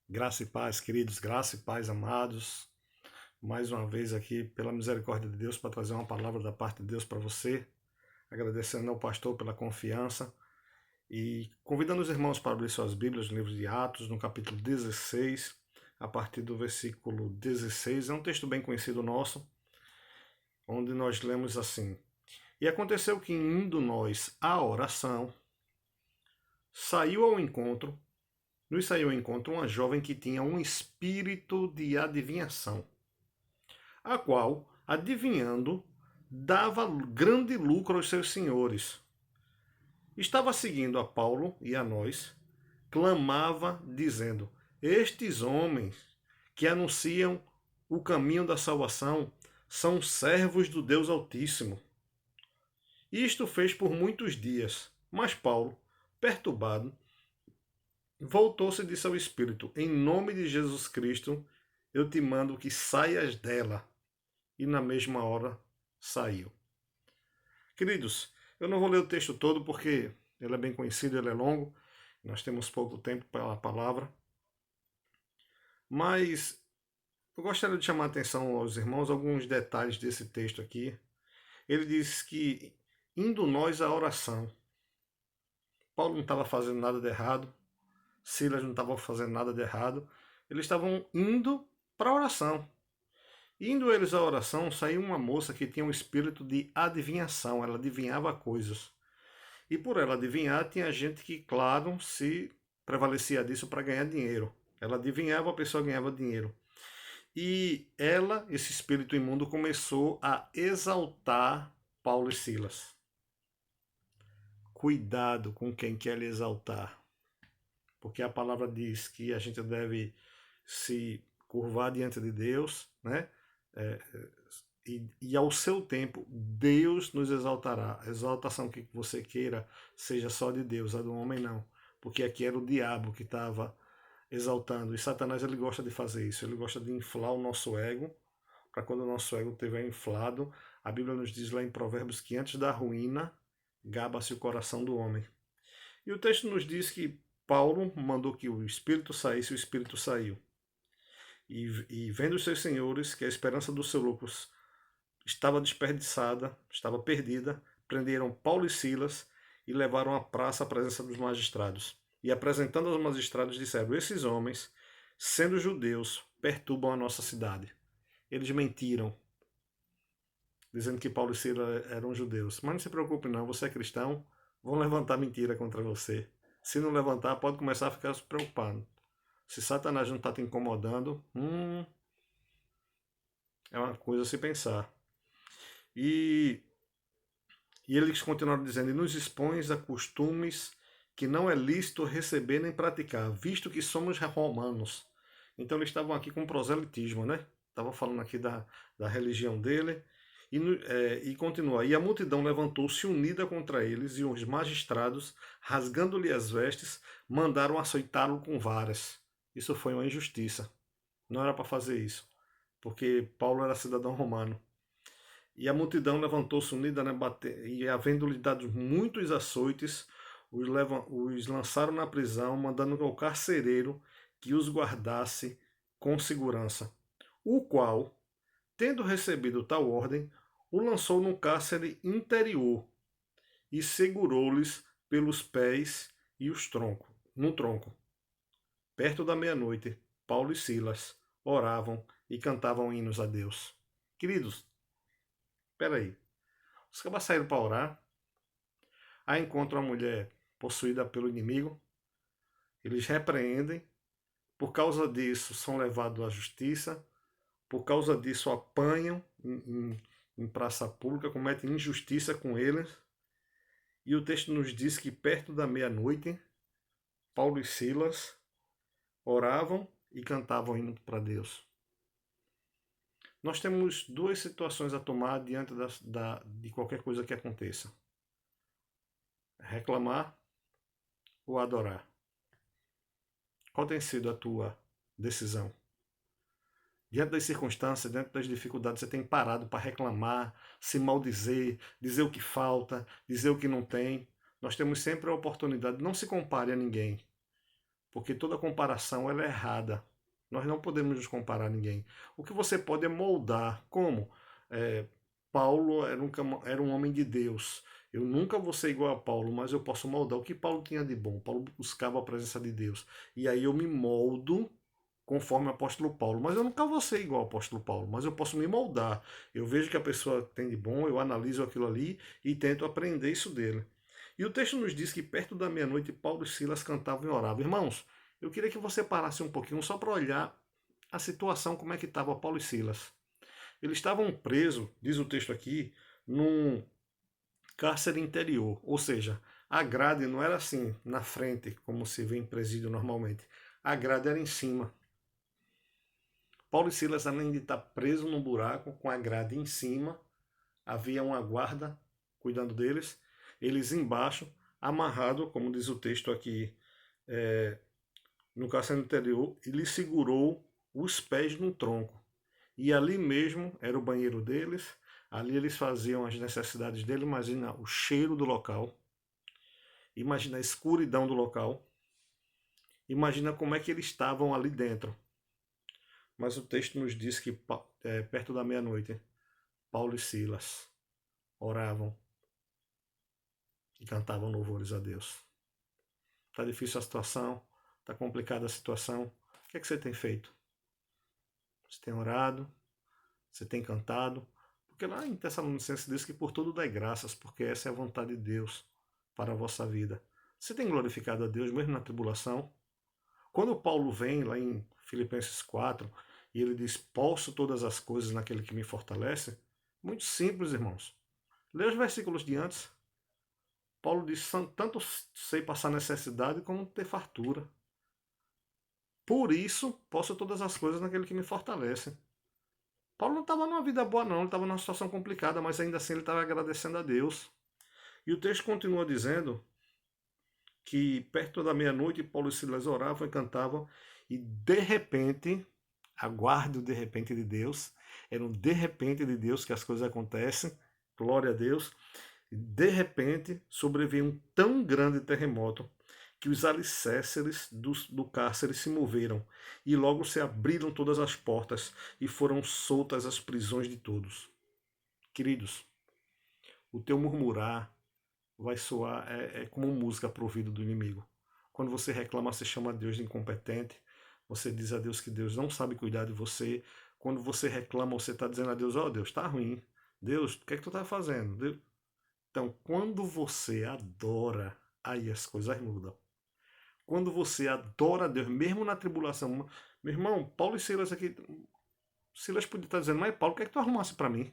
Graça e paz, queridos, graça e paz, amados. Mais uma vez aqui, pela misericórdia de Deus, para trazer uma palavra da parte de Deus para você. Agradecendo ao pastor pela confiança e convidando os irmãos para abrir suas Bíblias no livro de Atos, no capítulo 16, a partir do versículo 16. É um texto bem conhecido nosso, onde nós lemos assim: E aconteceu que, indo nós à oração, saiu ao encontro, nos saiu ao encontro uma jovem que tinha um espírito de adivinhação, a qual, adivinhando, dava grande lucro aos seus senhores. Estava seguindo a Paulo e a nós, clamava, dizendo: Estes homens que anunciam o caminho da salvação são servos do Deus Altíssimo. Isto fez por muitos dias, mas Paulo, perturbado, voltou-se e disse ao Espírito: Em nome de Jesus Cristo, eu te mando que saias dela. E na mesma hora saiu. Queridos, eu não vou ler o texto todo porque ele é bem conhecido, ele é longo, nós temos pouco tempo para a palavra, mas eu gostaria de chamar a atenção aos irmãos alguns detalhes desse texto aqui. Ele diz que, indo nós à oração, Paulo não estava fazendo nada de errado, Silas não estava fazendo nada de errado, eles estavam indo para a oração. Indo eles à oração, saiu uma moça que tinha um espírito de adivinhação, ela adivinhava coisas. E por ela adivinhar, tinha gente que, claro, se prevalecia disso para ganhar dinheiro. Ela adivinhava, a pessoa ganhava dinheiro. E ela, esse espírito imundo, começou a exaltar Paulo e Silas. Cuidado com quem quer lhe exaltar, porque a palavra diz que a gente deve se curvar diante de Deus, né? É, e ao seu tempo, Deus nos exaltará. A exaltação que você queira seja só de Deus, a do homem não. Porque aqui era o diabo que estava exaltando. E Satanás ele gosta de fazer isso. Ele gosta de inflar o nosso ego, para quando o nosso ego estiver inflado. A Bíblia nos diz lá em Provérbios que antes da ruína, gaba-se o coração do homem. E o texto nos diz que Paulo mandou que o Espírito saísse, o Espírito saiu. E vendo os seus senhores que a esperança do seu lucro estava desperdiçada, estava perdida, prenderam Paulo e Silas e levaram à praça à presença dos magistrados. E apresentando aos magistrados, disseram: Esses homens, sendo judeus, perturbam a nossa cidade. Eles mentiram, dizendo que Paulo e Silas eram judeus. Mas não se preocupe não, você é cristão, vão levantar mentira contra você. Se não levantar, pode começar a ficar se preocupando. Se Satanás não está te incomodando, é uma coisa a se pensar. E E eles continuaram dizendo: E nos expões a costumes que não é lícito receber nem praticar, visto que somos romanos. Então eles estavam aqui com proselitismo, né? Estavam falando aqui da religião dele. E continua: E a multidão levantou-se unida contra eles, e os magistrados, rasgando-lhe as vestes, mandaram açoitá-lo com varas. Isso foi uma injustiça. Não era para fazer isso, porque Paulo era cidadão romano. E a multidão levantou-se unida, né, e havendo-lhe dado muitos açoites, os lançaram na prisão, mandando ao carcereiro que os guardasse com segurança. O qual, tendo recebido tal ordem, o lançou no cárcere interior e segurou-lhes pelos pés e os troncos, no tronco. Perto da meia-noite, Paulo e Silas oravam e cantavam hinos a Deus. Queridos, espera aí. Os cabas saíram para orar, aí encontram a mulher possuída pelo inimigo, eles repreendem, por causa disso são levados à justiça, por causa disso apanham em praça pública, cometem injustiça com eles, e o texto nos diz que perto da meia-noite, Paulo e Silas oravam e cantavam hino para Deus. Nós temos duas situações a tomar diante de qualquer coisa que aconteça: reclamar ou adorar. Qual tem sido a tua decisão? Diante das circunstâncias, diante das dificuldades, você tem parado para reclamar, se maldizer, dizer o que falta, dizer o que não tem. Nós temos sempre a oportunidade, não se compare a ninguém. porque toda comparação ela é errada. Nós não podemos nos comparar a ninguém. O que você pode é moldar. Como? É, Paulo era um homem de Deus. Eu nunca vou ser igual a Paulo, mas eu posso moldar o que Paulo tinha de bom. Paulo buscava a presença de Deus. E aí eu me moldo conforme o apóstolo Paulo. Mas eu nunca vou ser igual ao apóstolo Paulo, mas eu posso me moldar. Eu vejo que a pessoa tem de bom, eu analiso aquilo ali e tento aprender isso dele. E o texto nos diz que perto da meia-noite Paulo e Silas cantavam e oravam. Irmãos, eu queria que você parasse um pouquinho só para olhar a situação, como é que estava Paulo e Silas. Eles estavam presos, diz o texto aqui, num cárcere interior, ou seja, a grade não era assim na frente, como se vê em presídio normalmente. A grade era em cima. Paulo e Silas, além de estar presos num buraco com a grade em cima, havia uma guarda cuidando deles, eles embaixo, amarrado, como diz o texto aqui, no cárcere interior, ele segurou os pés num tronco. E ali mesmo era o banheiro deles, ali eles faziam as necessidades deles. Imagina o cheiro do local, imagina a escuridão do local, imagina como é que eles estavam ali dentro. Mas o texto nos diz que perto da meia-noite, Paulo e Silas oravam e cantavam louvores a Deus. Está difícil a situação, está complicada a situação. O que é que você tem feito? Você tem orado? Você tem cantado? Porque lá em Tessalonicenses diz que por tudo dai graças, porque essa é a vontade de Deus para a vossa vida. Você tem glorificado a Deus mesmo na tribulação? Quando Paulo vem lá em Filipenses 4 e ele diz: posso todas as coisas naquele que me fortalece, muito simples, irmãos. Lê os versículos de antes. Paulo diz: tanto sei passar necessidade como ter fartura. Por isso, posso todas as coisas naquele que me fortalece. Paulo não estava numa vida boa, não. Ele estava numa situação complicada, mas ainda assim ele estava agradecendo a Deus. E o texto continua dizendo que perto da meia-noite Paulo e Silas oravam e cantavam, e de repente, aguarde o de repente de Deus, era um de repente de Deus que as coisas acontecem, glória a Deus. E de repente sobreveio um tão grande terremoto que os alicerces do cárcere se moveram, e logo se abriram todas as portas e foram soltas as prisões de todos. Queridos, o teu murmurar vai soar como música para o ouvido do inimigo. Quando você reclama, você chama Deus de incompetente, você diz a Deus que Deus não sabe cuidar de você. Quando você reclama, você está dizendo a Deus: ó, Deus, está ruim. Deus, o que é que tu está fazendo? Deus... Então, quando você adora, aí as coisas mudam. Quando você adora a Deus, mesmo na tribulação. Meu irmão, Paulo e Silas aqui. Silas podia estar dizendo: mas Paulo, o que é que tu arrumasse para mim?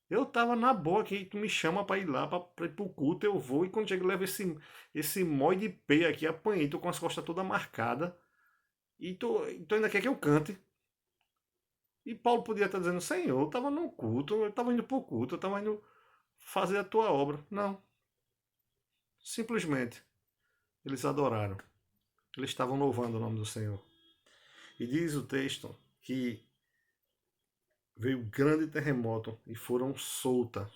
Eu tava na boa aqui, tu me chama para ir lá, para ir pro culto, eu vou, e quando chega, eu levo esse mói de pé aqui, apanhei, tô com as costas toda marcada, e tu ainda quer que eu cante. E Paulo podia estar dizendo: Senhor, eu tava no culto, eu tava indo pro culto, eu tava indo fazer a tua obra. Não. Simplesmente, eles adoraram. Eles estavam louvando o nome do Senhor. E diz o texto que veio grande terremoto e foram soltas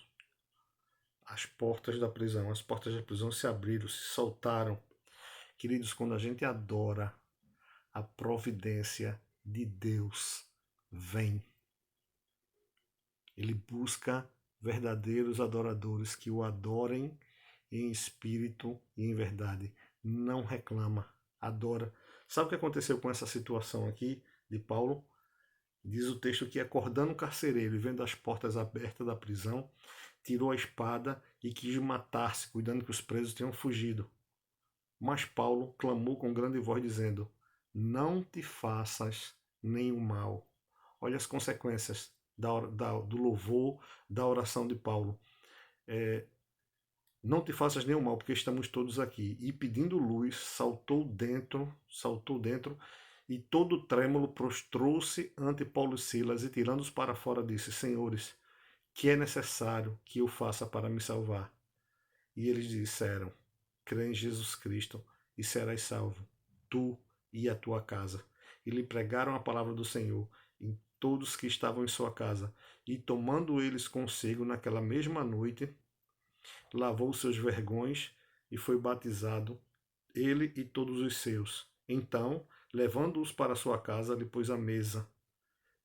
as portas da prisão. As portas da prisão se abriram, se soltaram. Queridos, quando a gente adora, a providência de Deus vem. Ele busca verdadeiros adoradores que o adorem em espírito e em verdade. Não reclama, adora. Sabe o que aconteceu com essa situação aqui de Paulo? Diz o texto que, acordando o carcereiro e vendo as portas abertas da prisão, tirou a espada e quis matar-se, cuidando que os presos tinham fugido. Mas Paulo clamou com grande voz, dizendo: não te faças nenhum mal. Olha as consequências do louvor, da oração de Paulo. Não te faças nenhum mal, porque estamos todos aqui. E pedindo luz, saltou dentro, e todo trêmulo prostrou-se ante Paulo e Silas, e tirando-os para fora, disse: Senhores, que é necessário que eu faça para me salvar? E eles disseram: crê em Jesus Cristo e serás salvo, tu e a tua casa. E lhe pregaram a palavra do Senhor em todos que estavam em sua casa. E tomando eles consigo naquela mesma noite, lavou seus vergões e foi batizado, ele e todos os seus. Então, levando-os para sua casa, lhe pôs à mesa,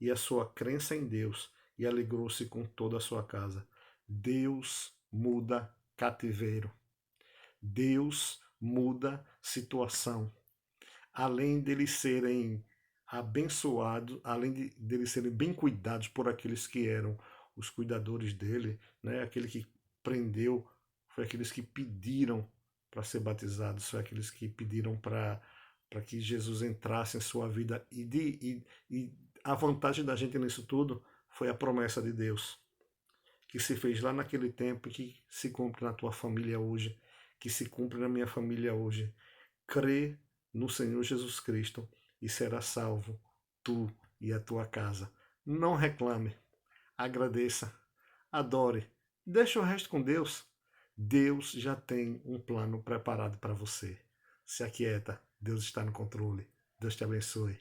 e a sua crença em Deus, e alegrou-se com toda a sua casa. Deus muda cativeiro. Deus muda situação. Além deles serem abençoados, além deles serem bem cuidados por aqueles que eram os cuidadores dele, né? Aquele que prendeu, foi aqueles que pediram para ser batizados, foi aqueles que pediram para que Jesus entrasse em sua vida. E a vantagem da gente nisso tudo foi a promessa de Deus, que se fez lá naquele tempo e que se cumpre na tua família hoje, que se cumpre na minha família hoje. Crê no Senhor Jesus Cristo e será salvo, tu e a tua casa. Não reclame, agradeça, adore, deixa o resto com Deus. Deus já tem um plano preparado para você. Se aquieta, Deus está no controle. Deus te abençoe.